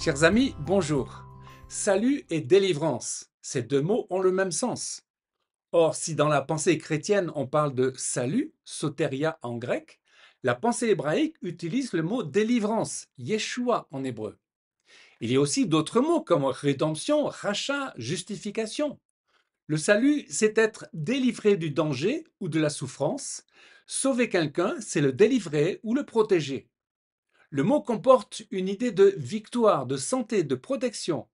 Chers amis, bonjour. Salut et délivrance, ces deux mots ont le même sens. Or, si dans la pensée chrétienne on parle de salut, soteria en grec, la pensée hébraïque utilise le mot délivrance, Yeshua en hébreu. Il y a aussi d'autres mots comme rédemption, rachat, justification. Le salut, c'est être délivré du danger ou de la souffrance. Sauver quelqu'un, c'est le délivrer ou le protéger. Le mot comporte une idée de victoire, de santé, de protection.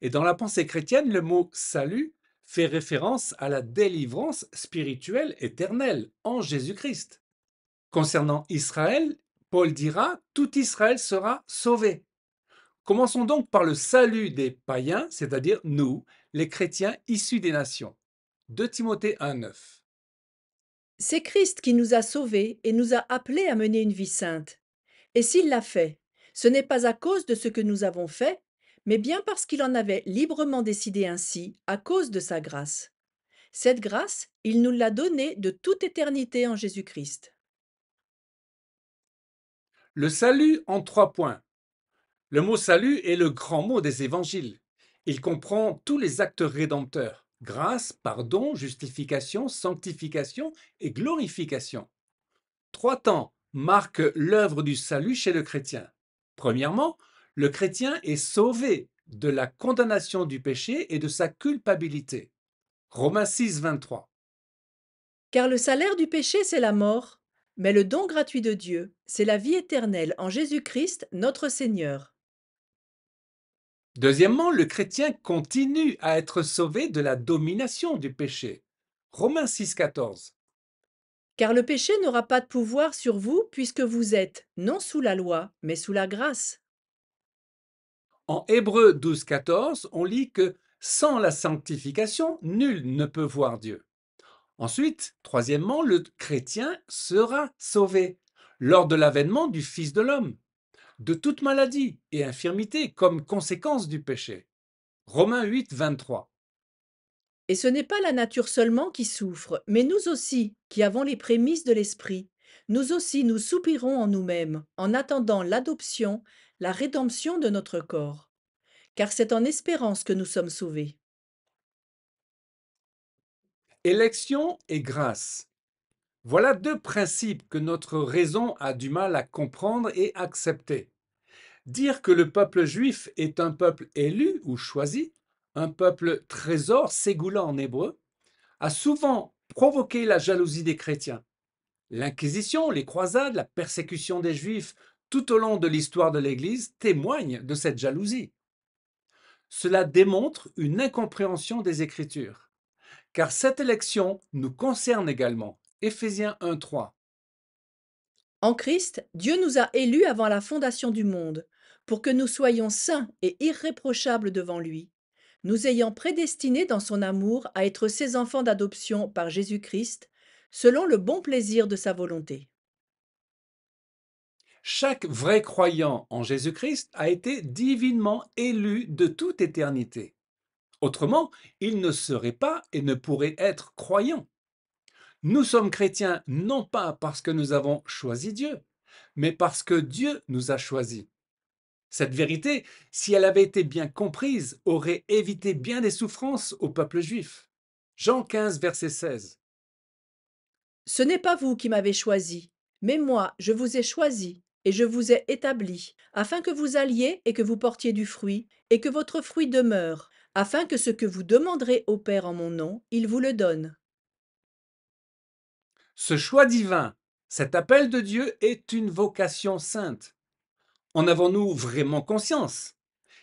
Et dans la pensée chrétienne, le mot salut fait référence à la délivrance spirituelle éternelle en Jésus-Christ. Concernant Israël, Paul dira tout Israël sera sauvé. Commençons donc par le salut des païens, c'est-à-dire nous, les chrétiens issus des nations. 2 Timothée 1,9. C'est Christ qui nous a sauvés et nous a appelés à mener une vie sainte. Et s'il l'a fait, ce n'est pas à cause de ce que nous avons fait, mais bien parce qu'il en avait librement décidé ainsi, à cause de sa grâce. Cette grâce, il nous l'a donnée de toute éternité en Jésus-Christ. Le salut en 3 points. Le mot salut est le grand mot des évangiles. Il comprend tous les actes rédempteurs: grâce, pardon, justification, sanctification et glorification. 3 temps marquent l'œuvre du salut chez le chrétien. Premièrement, le chrétien est sauvé de la condamnation du péché et de sa culpabilité. Romains 6, 23. Car le salaire du péché, c'est la mort, mais le don gratuit de Dieu, c'est la vie éternelle en Jésus-Christ, notre Seigneur. Deuxièmement, le chrétien continue à être sauvé de la domination du péché. Romains 6, 14. Car le péché n'aura pas de pouvoir sur vous puisque vous êtes non sous la loi, mais sous la grâce. En Hébreux 12, 14, on lit que sans la sanctification, nul ne peut voir Dieu. Ensuite, troisièmement, le chrétien sera sauvé lors de l'avènement du Fils de l'homme, de toute maladie et infirmité comme conséquence du péché. Romains 8, 23. Et ce n'est pas la nature seulement qui souffre, mais nous aussi, qui avons les prémices de l'Esprit. Nous aussi, nous soupirons en nous-mêmes, en attendant l'adoption, la rédemption de notre corps. Car c'est en espérance que nous sommes sauvés. Élection et grâce. Voilà deux principes que notre raison a du mal à comprendre et accepter. Dire que le peuple juif est un peuple élu ou choisi, un peuple trésor, ségoula en hébreu, a souvent provoqué la jalousie des chrétiens. L'Inquisition, les croisades, la persécution des Juifs tout au long de l'histoire de l'Église témoignent de cette jalousie. Cela démontre une incompréhension des Écritures, car cette élection nous concerne également. Éphésiens 1,3. En Christ, Dieu nous a élus avant la fondation du monde, pour que nous soyons saints et irréprochables devant lui, nous ayant prédestinés dans son amour à être ses enfants d'adoption par Jésus-Christ, selon le bon plaisir de sa volonté. Chaque vrai croyant en Jésus-Christ a été divinement élu de toute éternité. Autrement, il ne serait pas et ne pourrait être croyant. Nous sommes chrétiens non pas parce que nous avons choisi Dieu, mais parce que Dieu nous a choisis. Cette vérité, si elle avait été bien comprise, aurait évité bien des souffrances au peuple juif. Jean 15, verset 16. Ce n'est pas vous qui m'avez choisi, mais moi je vous ai choisi et je vous ai établi, afin que vous alliez et que vous portiez du fruit, et que votre fruit demeure, afin que ce que vous demanderez au Père en mon nom, il vous le donne. Ce choix divin, cet appel de Dieu est une vocation sainte. En avons-nous vraiment conscience?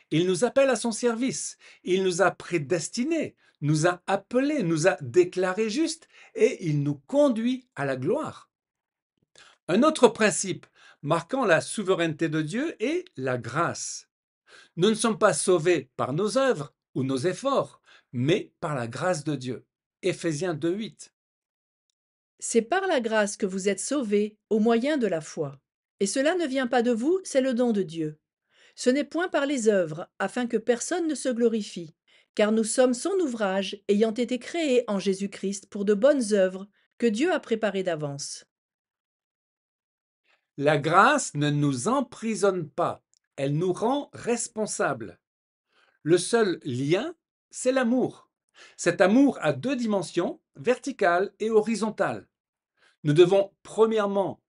Il nous appelle à son service, il nous a prédestinés, nous a appelés, nous a déclarés justes et il nous conduit à la gloire. Un autre principe marquant la souveraineté de Dieu est la grâce. Nous ne sommes pas sauvés par nos œuvres ou nos efforts, mais par la grâce de Dieu. Éphésiens 2,8. C'est par la grâce que vous êtes sauvés au moyen de la foi. Et cela ne vient pas de vous, c'est le don de Dieu. Ce n'est point par les œuvres, afin que personne ne se glorifie, car nous sommes son ouvrage, ayant été créés en Jésus-Christ pour de bonnes œuvres que Dieu a préparées d'avance. La grâce ne nous emprisonne pas, elle nous rend responsables. Le seul lien, c'est l'amour. Cet amour a deux dimensions, verticale et horizontale. Nous devons premièrement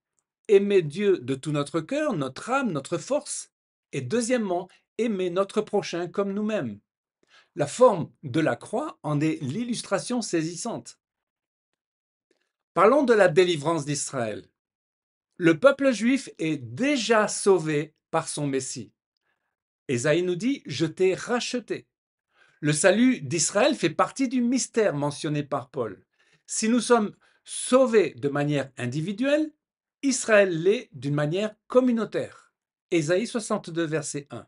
aimer Dieu de tout notre cœur, notre âme, notre force, et deuxièmement, aimer notre prochain comme nous-mêmes. La forme de la croix en est l'illustration saisissante. Parlons de la délivrance d'Israël. Le peuple juif est déjà sauvé par son Messie. Ésaïe nous dit: Je t'ai racheté. Le salut d'Israël fait partie du mystère mentionné par Paul. Si nous sommes sauvés de manière individuelle, Israël l'est d'une manière communautaire. Ésaïe 62, verset 1.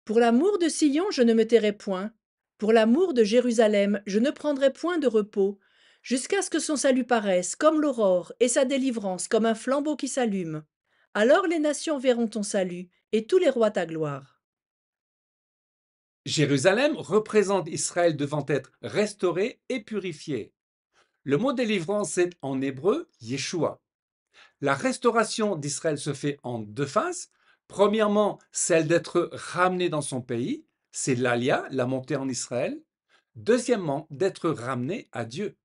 Pour l'amour de Sion, je ne me tairai point. Pour l'amour de Jérusalem, je ne prendrai point de repos, jusqu'à ce que son salut paraisse comme l'aurore et sa délivrance comme un flambeau qui s'allume. Alors les nations verront ton salut et tous les rois ta gloire. Jérusalem représente Israël devant être restauré et purifié. Le mot délivrance est en hébreu Yeshua. La restauration d'Israël se fait en deux phases. Premièrement, celle d'être ramené dans son pays, c'est l'Alia, la montée en Israël. Deuxièmement, d'être ramené à Dieu.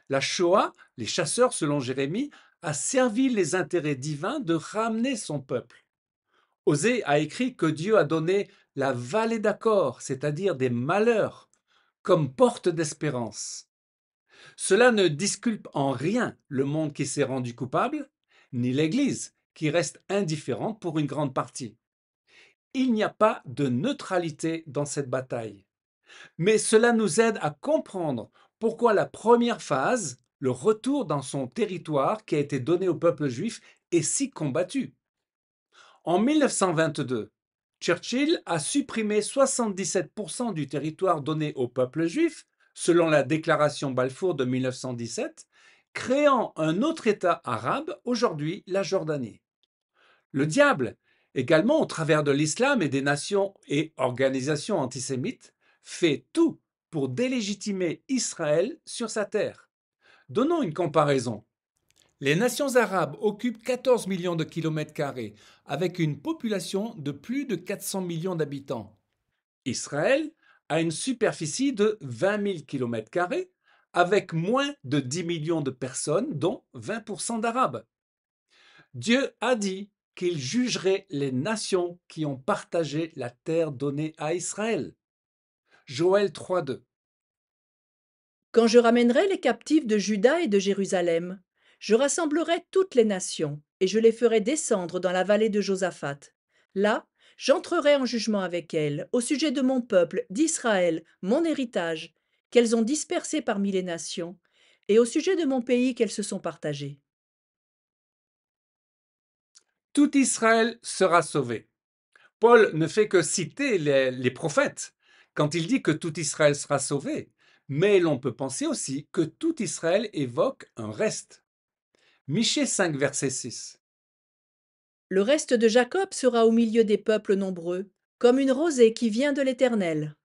La Shoah, les chasseurs selon Jérémie, a servi les intérêts divins de ramener son peuple. Osée a écrit que Dieu a donné la vallée d'Accord, c'est-à-dire des malheurs, comme porte d'espérance. Cela ne disculpe en rien le monde qui s'est rendu coupable, ni l'Église qui reste indifférente pour une grande partie. Il n'y a pas de neutralité dans cette bataille. Mais cela nous aide à comprendre pourquoi la première phase, le retour dans son territoire qui a été donné au peuple juif, est si combattue. En 1922, Churchill a supprimé 77% du territoire donné au peuple juif, selon la déclaration Balfour de 1917, créant un autre État arabe, aujourd'hui la Jordanie. Le diable, également au travers de l'islam et des nations et organisations antisémites, fait tout pour délégitimer Israël sur sa terre. Donnons une comparaison. Les nations arabes occupent 14 millions de kilomètres carrés, avec une population de plus de 400 millions d'habitants. Israël a une superficie de 20 000 kilomètres carrés, avec moins de 10 millions de personnes, dont 20% d'Arabes. Dieu a dit qu'il jugerait les nations qui ont partagé la terre donnée à Israël. Joël 3,2. Quand je ramènerai les captifs de Juda et de Jérusalem, je rassemblerai toutes les nations, et je les ferai descendre dans la vallée de Josaphat. Là, j'entrerai en jugement avec elles, au sujet de mon peuple, d'Israël, mon héritage, qu'elles ont dispersé parmi les nations, et au sujet de mon pays qu'elles se sont partagées. Tout Israël sera sauvé. Paul ne fait que citer les prophètes quand il dit que tout Israël sera sauvé, mais l'on peut penser aussi que tout Israël évoque un reste. Michée 5, verset 6. Le reste de Jacob sera au milieu des peuples nombreux, comme une rosée qui vient de l'Éternel.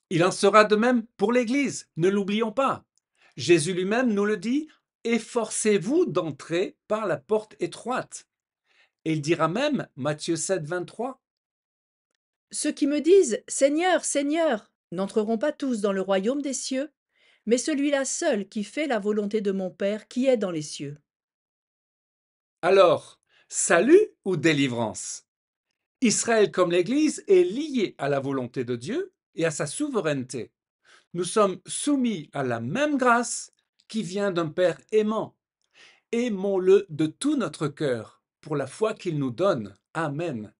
Il en sera de même pour l'Église, ne l'oublions pas. Jésus lui-même nous le dit: efforcez-vous d'entrer par la porte étroite. Et il dira même, Matthieu 7, 23, Ceux qui me disent Seigneur, Seigneur, n'entreront pas tous dans le royaume des cieux, mais celui-là seul qui fait la volonté de mon Père qui est dans les cieux. alors, salut ou délivrance? Israël comme l'Église est lié à la volonté de Dieu et à sa souveraineté. Nous sommes soumis à la même grâce qui vient d'un Père aimant. Aimons-le de tout notre cœur pour la foi qu'il nous donne. Amen.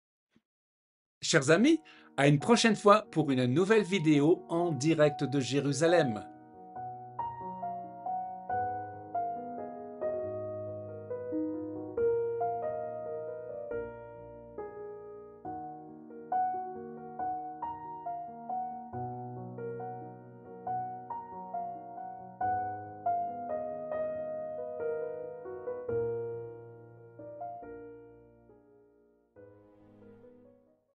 Chers amis, à une prochaine fois pour une nouvelle vidéo en direct de Jérusalem.